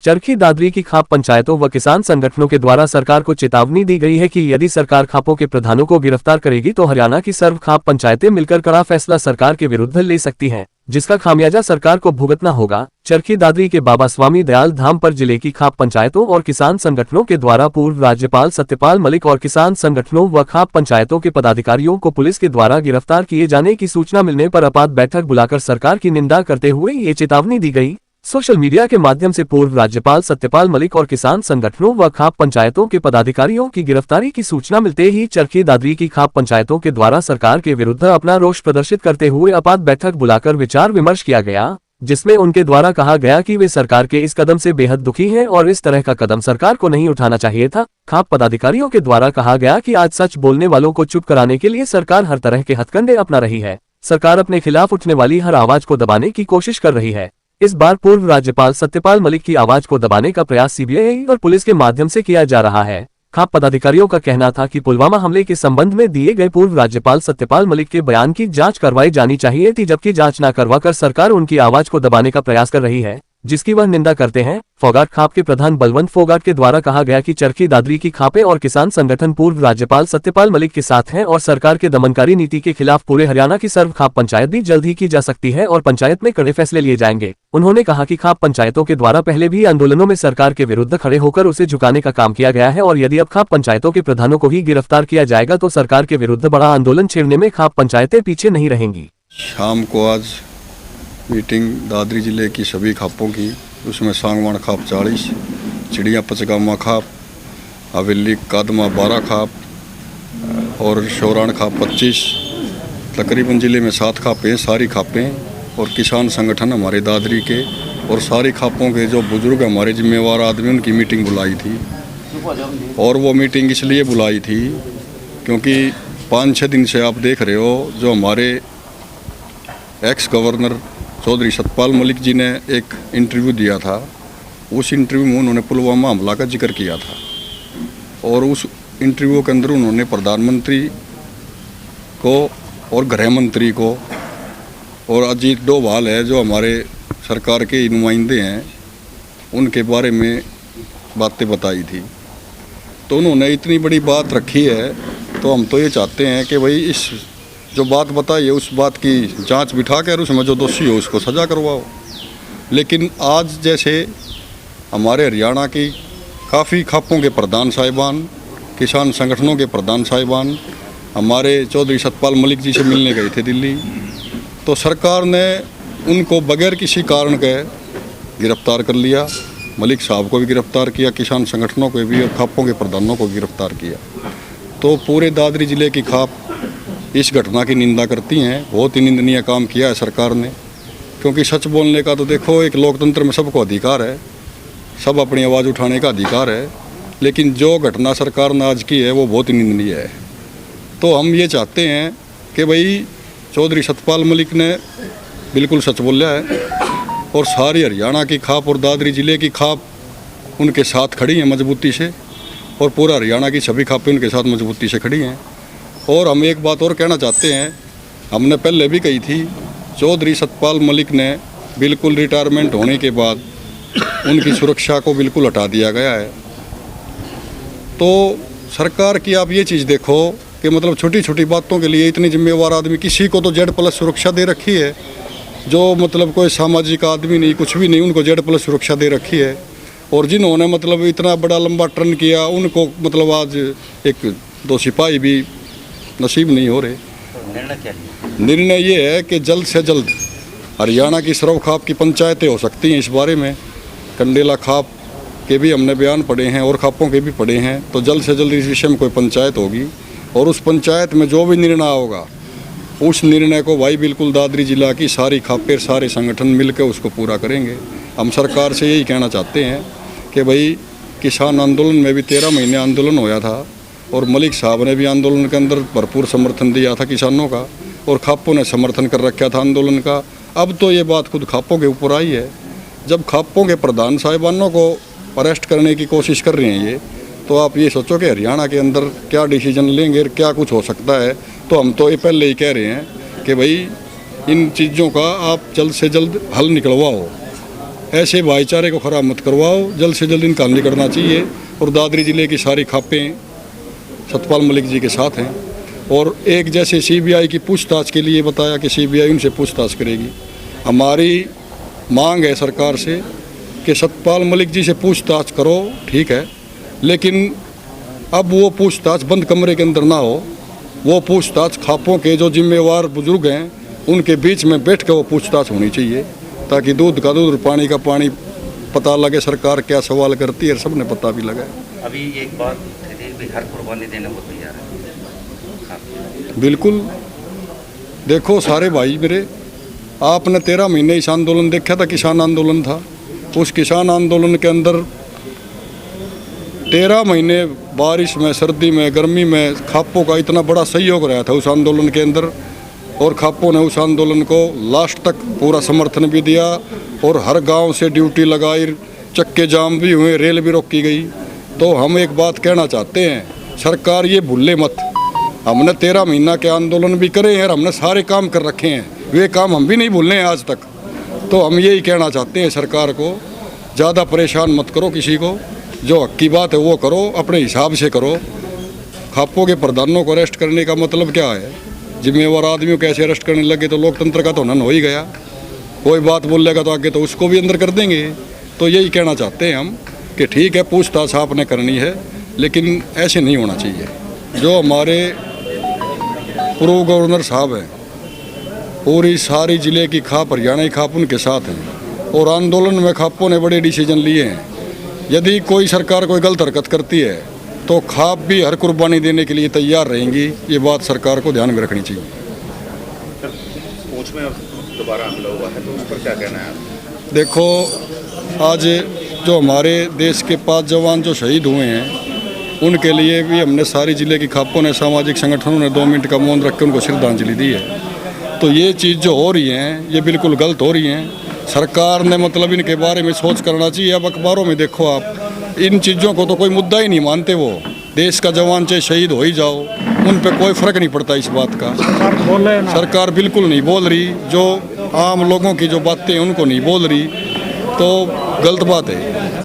चरखी दादरी की खाप पंचायतों व किसान संगठनों के द्वारा सरकार को चेतावनी दी गई है कि यदि सरकार खापों के प्रधानों को गिरफ्तार करेगी तो हरियाणा की सर्व खाप पंचायतें मिलकर कड़ा फैसला सरकार के विरुद्ध ले सकती हैं, जिसका खामियाजा सरकार को भुगतना होगा। चरखी दादरी के बाबा स्वामी दयाल धाम पर जिले की खाप पंचायतों और किसान संगठनों के द्वारा पूर्व राज्यपाल सत्यपाल मलिक और किसान संगठनों व खाप पंचायतों के पदाधिकारियों को पुलिस के द्वारा गिरफ्तार किए जाने की सूचना मिलने पर आपात बैठक बुलाकर सरकार की निंदा करते हुए ये चेतावनी दी गई। सोशल मीडिया के माध्यम से पूर्व राज्यपाल सत्यपाल मलिक और किसान संगठनों व खाप पंचायतों के पदाधिकारियों की गिरफ्तारी की सूचना मिलते ही चरखी दादरी की खाप पंचायतों के द्वारा सरकार के विरुद्ध अपना रोष प्रदर्शित करते हुए आपात बैठक बुलाकर विचार विमर्श किया गया, जिसमें उनके द्वारा कहा गया कि वे सरकार के इस कदम से बेहद दुखी हैं और इस तरह का कदम सरकार को नहीं उठाना चाहिए था। खाप पदाधिकारियों के द्वारा कहा गया कि आज सच बोलने वालों को चुप कराने के लिए सरकार हर तरह के हथकंडे अपना रही है। सरकार अपने खिलाफ उठने वाली हर आवाज को दबाने की कोशिश कर रही है। इस बार पूर्व राज्यपाल सत्यपाल मलिक की आवाज को दबाने का प्रयास सीबीआई और पुलिस के माध्यम से किया जा रहा है। खाप पदाधिकारियों का कहना था कि पुलवामा हमले के संबंध में दिए गए पूर्व राज्यपाल सत्यपाल मलिक के बयान की जांच करवाई जानी चाहिए थी, जबकि जांच न करवाकर सरकार उनकी आवाज को दबाने का प्रयास कर रही है, जिसकी वह निंदा करते हैं। फोगाट खाप के प्रधान बलवंत फोगाट के द्वारा कहा गया कि चरखी दादरी की खापें और किसान संगठन पूर्व राज्यपाल सत्यपाल मलिक के साथ हैं और सरकार के दमनकारी नीति के खिलाफ पूरे हरियाणा की सर्व खाप पंचायत भी जल्द ही की जा सकती है और पंचायत में कड़े फैसले लिए जाएंगे। उन्होंने कहा कि खाप पंचायतों के द्वारा पहले भी आंदोलनों में सरकार के विरुद्ध खड़े होकर उसे झुकाने का काम किया गया है और यदि अब खाप पंचायतों के प्रधानों को ही गिरफ्तार किया जाएगा तो सरकार के विरुद्ध बड़ा आंदोलन छेड़ने में खाप पंचायतें पीछे नहीं रहेंगी। शाम को आज मीटिंग दादरी जिले की सभी खापों की, उसमें सांगवान खाप 40, चिड़िया पचगामा खाप, हवेली कादमा 12 खाप और शौरान खाप 25, तकरीबन ज़िले में 7 खापें, सारी खापें और किसान संगठन हमारे दादरी के और सारी खापों के जो बुजुर्ग हमारे जिम्मेवार आदमी उनकी मीटिंग बुलाई थी। और वो मीटिंग इसलिए बुलाई थी क्योंकि 5-6 दिन से आप देख रहे हो जो हमारे एक्स गवर्नर चौधरी सतपाल मलिक जी ने एक इंटरव्यू दिया था, उस इंटरव्यू में उन्होंने पुलवामा हमला का जिक्र किया था और उस इंटरव्यू के अंदर उन्होंने प्रधानमंत्री को और गृह मंत्री को और अजीत डोभाल है जो हमारे सरकार के नुमाइंदे हैं उनके बारे में बातें बताई थी। तो उन्होंने इतनी बड़ी बात रखी है, तो हम तो ये चाहते हैं कि भाई इस जो बात बताई है उस बात की जांच बिठा कर उसमें जो दोषी हो उसको सज़ा करवाओ। लेकिन आज जैसे हमारे हरियाणा की काफ़ी खापों के प्रधान साहिबान, किसान संगठनों के प्रधान साहिबान हमारे चौधरी सतपाल मलिक जी से मिलने गए थे दिल्ली, तो सरकार ने उनको बगैर किसी कारण के गिरफ्तार कर लिया। मलिक साहब को भी गिरफ्तार किया, किसान संगठनों को भी और खापों के प्रधानों को गिरफ्तार किया। तो पूरे दादरी ज़िले की खाप इस घटना की निंदा करती हैं। बहुत ही निंदनीय काम किया है सरकार ने, क्योंकि सच बोलने का तो देखो एक लोकतंत्र में सबको अधिकार है, सब अपनी आवाज़ उठाने का अधिकार है, लेकिन जो घटना सरकार ने आज की है वो बहुत ही निंदनीय है। तो हम ये चाहते हैं कि भाई चौधरी सतपाल मलिक ने बिल्कुल सच बोला है और सारी हरियाणा की खाप और दादरी ज़िले की खाप उनके साथ खड़ी हैं मजबूती से और पूरा हरियाणा की सभी खापें उनके साथ मजबूती से खड़ी हैं। और हम एक बात और कहना चाहते हैं, हमने पहले भी कही थी, चौधरी सतपाल मलिक ने बिल्कुल रिटायरमेंट होने के बाद उनकी सुरक्षा को बिल्कुल हटा दिया गया है। तो सरकार की आप ये चीज़ देखो कि मतलब छोटी छोटी बातों के लिए इतनी जिम्मेवार आदमी, किसी को तो Z+ सुरक्षा दे रखी है, जो मतलब कोई सामाजिक आदमी नहीं, कुछ भी नहीं, उनको Z+ सुरक्षा दे रखी है। और जिन्होंने मतलब इतना बड़ा लंबा टर्न किया उनको मतलब आज एक 2 सिपाही भी नसीब नहीं हो रहे। निर्णय ये है कि जल्द से जल्द हरियाणा की सर्व खाप की पंचायतें हो सकती हैं। इस बारे में कंडेला खाप के भी हमने बयान पढ़े हैं और खापों के भी पढ़े हैं। तो जल्द से जल्द इस विषय में कोई पंचायत होगी और उस पंचायत में जो भी निर्णय होगा उस निर्णय को भाई बिल्कुल दादरी जिला की सारी खापें, सारे संगठन मिलकर उसको पूरा करेंगे। हम सरकार से यही कहना चाहते हैं कि भाई किसान आंदोलन में भी 13 महीने आंदोलन होया था और मलिक साहब ने भी आंदोलन के अंदर भरपूर समर्थन दिया था किसानों का और खापों ने समर्थन कर रखा था आंदोलन का। अब तो ये बात खुद खापों के ऊपर आई है। जब खापों के प्रधान साहिबानों को अरेस्ट करने की कोशिश कर रहे हैं ये, तो आप ये सोचो कि हरियाणा के अंदर क्या डिसीजन लेंगे, क्या कुछ हो सकता है। तो हम तो ये पहले ही कह रहे हैं कि भाई इन चीज़ों का आप जल्द से जल्द हल निकलवाओ ऐसे भाईचारे को खराब मत करवाओ, जल्द से जल्द इनका हल निकलना चाहिए। और दादरी ज़िले की सारी खापें सतपाल मलिक जी के साथ हैं। और एक जैसे सीबीआई की पूछताछ के लिए बताया कि सीबीआई उनसे पूछताछ करेगी। हमारी मांग है सरकार से कि सतपाल मलिक जी से पूछताछ करो, ठीक है, लेकिन अब वो पूछताछ बंद कमरे के अंदर ना हो, वो पूछताछ खापों के जो जिम्मेवार बुजुर्ग हैं उनके बीच में बैठ के वो पूछताछ होनी चाहिए, ताकि दूध का दूध और पानी का पानी पता लगे, सरकार क्या सवाल करती है सबने पता भी लगे। अभी एक बात भी हर कुर्बानी देने को तैयार है। बिल्कुल, देखो सारे भाई मेरे, आपने 13 महीने इस आंदोलन देखा था, किसान आंदोलन था। उस किसान आंदोलन के अंदर 13 महीने बारिश में, सर्दी में, गर्मी में खापों का इतना बड़ा सहयोग रहा था उस आंदोलन के अंदर। और खापों ने उस आंदोलन को लास्ट तक पूरा समर्थन भी दिया और हर गांव से ड्यूटी लगाई, चक्के जाम भी हुए, रेल भी रोकी गई। तो हम एक बात कहना चाहते हैं, सरकार ये भूले मत, हमने 13 महीना के आंदोलन भी करे हैं और हमने सारे काम कर रखे हैं, वे काम हम भी नहीं भूलने हैं आज तक। तो हम यही कहना चाहते हैं सरकार को, ज़्यादा परेशान मत करो किसी को, जो हक की बात है वो करो, अपने हिसाब से करो। खापों के प्रधानों को अरेस्ट करने का मतलब क्या है? जिम्मेवार आदमियों कैसे अरेस्ट करने लगे तो लोकतंत्र का तो हनन हो ही गया। कोई बात बोलेगा तो आगे तो उसको भी अंदर कर देंगे। तो यही कहना चाहते हैं हम कि ठीक है, पूछताछ आपने करनी है, लेकिन ऐसे नहीं होना चाहिए। जो हमारे पूर्व गवर्नर साहब हैं, पूरी सारी ज़िले की खाप, हरियाणा की खाप उनके साथ हैं और आंदोलन में खापों ने बड़े डिसीजन लिए हैं। यदि कोई सरकार कोई गलत हरकत करती है तो खाप भी हर कुर्बानी देने के लिए तैयार रहेंगी। ये बात सरकार को ध्यान में रखनी चाहिए। पूंछ में दोबारा हमला हुआ है तो उस पर क्या कहना है आप? देखो, आज जो हमारे देश के 5 जवान जो शहीद हुए हैं उनके लिए भी हमने सारी ज़िले की खापों ने, सामाजिक संगठनों ने 2 मिनट का मौन रख के उनको श्रद्धांजलि दी है। तो ये चीज़ जो हो रही है ये बिल्कुल गलत हो रही हैं। सरकार ने मतलब इनके बारे में सोच करना चाहिए। अब अखबारों में देखो आप, इन चीज़ों को तो कोई मुद्दा ही नहीं मानते। वो देश का जवान चाहे शहीद हो ही जाओ, उन पे कोई फ़र्क नहीं पड़ता इस बात का। सरकार बिल्कुल नहीं बोल रही, जो आम लोगों की जो बातें हैं उनको नहीं बोल रही, तो गलत बात है।